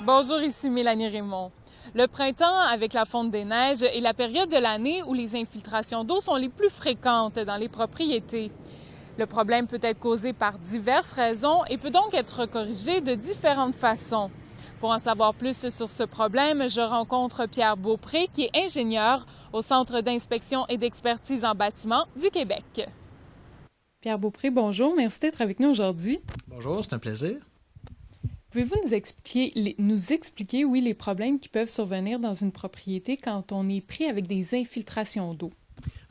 Bonjour, ici Mélanie Raymond. Le printemps, avec la fonte des neiges, est la période de l'année où les infiltrations d'eau sont les plus fréquentes dans les propriétés. Le problème peut être causé par diverses raisons et peut donc être corrigé de différentes façons. Pour en savoir plus sur ce problème, je rencontre Pierre Beaupré, qui est ingénieur au Centre d'inspection et d'expertise en bâtiment du Québec. Pierre Beaupré, bonjour. Merci d'être avec nous aujourd'hui. Bonjour, c'est un plaisir. Pouvez-vous nous expliquer, les problèmes qui peuvent survenir dans une propriété quand on est pris avec des infiltrations d'eau?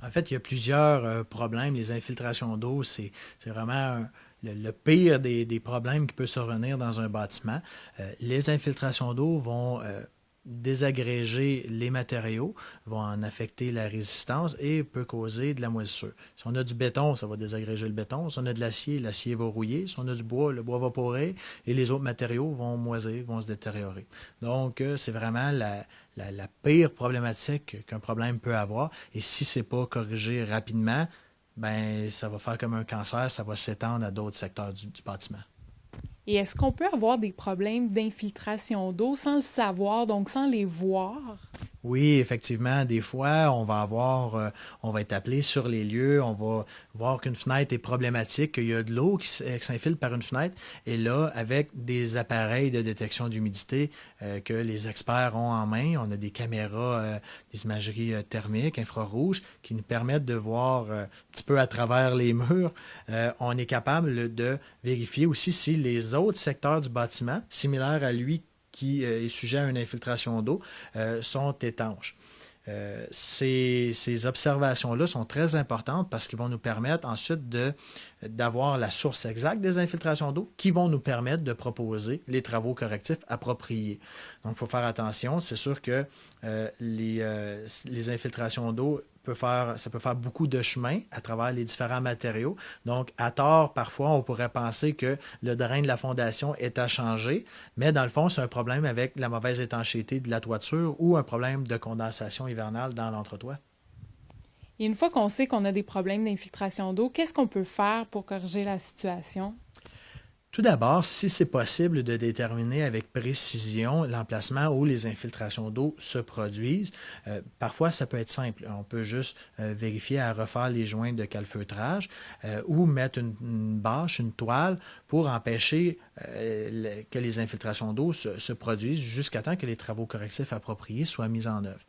En fait, il y a plusieurs problèmes. Les infiltrations d'eau, c'est vraiment le pire des problèmes qui peut survenir dans un bâtiment. Les infiltrations d'eau vont désagréger les matériaux, vont en affecter la résistance et peut causer de la moisissure. Si on a du béton, ça va désagréger le béton. Si on a de l'acier, l'acier va rouiller. Si on a du bois, le bois va porer et les autres matériaux vont moisir, vont se détériorer. Donc, c'est vraiment la pire problématique qu'un problème peut avoir. Et si ce n'est pas corrigé rapidement, ben ça va faire comme un cancer, ça va s'étendre à d'autres secteurs du bâtiment. Et est-ce qu'on peut avoir des problèmes d'infiltration d'eau sans le savoir, donc sans les voir? Oui, effectivement, des fois, on va être appelé sur les lieux, on va voir qu'une fenêtre est problématique, qu'il y a de l'eau qui s'infiltre par une fenêtre, et là, avec des appareils de détection d'humidité que les experts ont en main, on a des caméras, des imageries thermiques, infrarouges, qui nous permettent de voir un petit peu à travers les murs. On est capable de vérifier aussi si les autres secteurs du bâtiment, similaires à lui, qui est sujet à une infiltration d'eau, sont étanches. Ces observations-là sont très importantes parce qu'ils vont nous permettre ensuite d'avoir la source exacte des infiltrations d'eau qui vont nous permettre de proposer les travaux correctifs appropriés. Donc, il faut faire attention. C'est sûr que les infiltrations d'eau ça peut faire beaucoup de chemin à travers les différents matériaux. Donc, à tort, parfois, on pourrait penser que le drain de la fondation est à changer, mais dans le fond, c'est un problème avec la mauvaise étanchéité de la toiture ou un problème de condensation hivernale dans l'entretoit. Et une fois qu'on sait qu'on a des problèmes d'infiltration d'eau, qu'est-ce qu'on peut faire pour corriger la situation? Tout d'abord, si c'est possible de déterminer avec précision l'emplacement où les infiltrations d'eau se produisent, parfois ça peut être simple. On peut juste vérifier à refaire les joints de calfeutrage ou mettre une bâche, une toile pour empêcher que les infiltrations d'eau se produisent jusqu'à temps que les travaux correctifs appropriés soient mis en œuvre.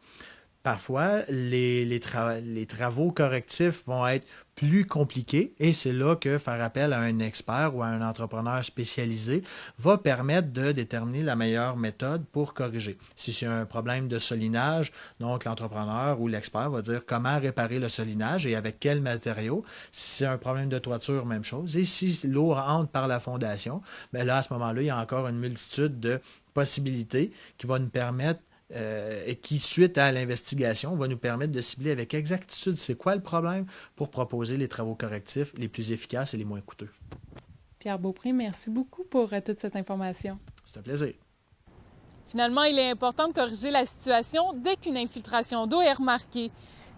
Parfois, les travaux correctifs vont être plus compliqués et c'est là que faire appel à un expert ou à un entrepreneur spécialisé va permettre de déterminer la meilleure méthode pour corriger. Si c'est un problème de solinage, donc l'entrepreneur ou l'expert va dire comment réparer le solinage et avec quel matériau. Si c'est un problème de toiture, même chose. Et si l'eau entre par la fondation, bien là, à ce moment-là, il y a encore une multitude de possibilités qui vont nous permettre et qui, suite à l'investigation, va nous permettre de cibler avec exactitude c'est quoi le problème pour proposer les travaux correctifs les plus efficaces et les moins coûteux. Pierre Beaupré, merci beaucoup pour toute cette information. C'est un plaisir. Finalement, il est important de corriger la situation dès qu'une infiltration d'eau est remarquée.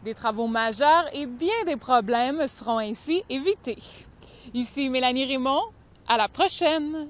Des travaux majeurs et bien des problèmes seront ainsi évités. Ici Mélanie Raymond, à la prochaine!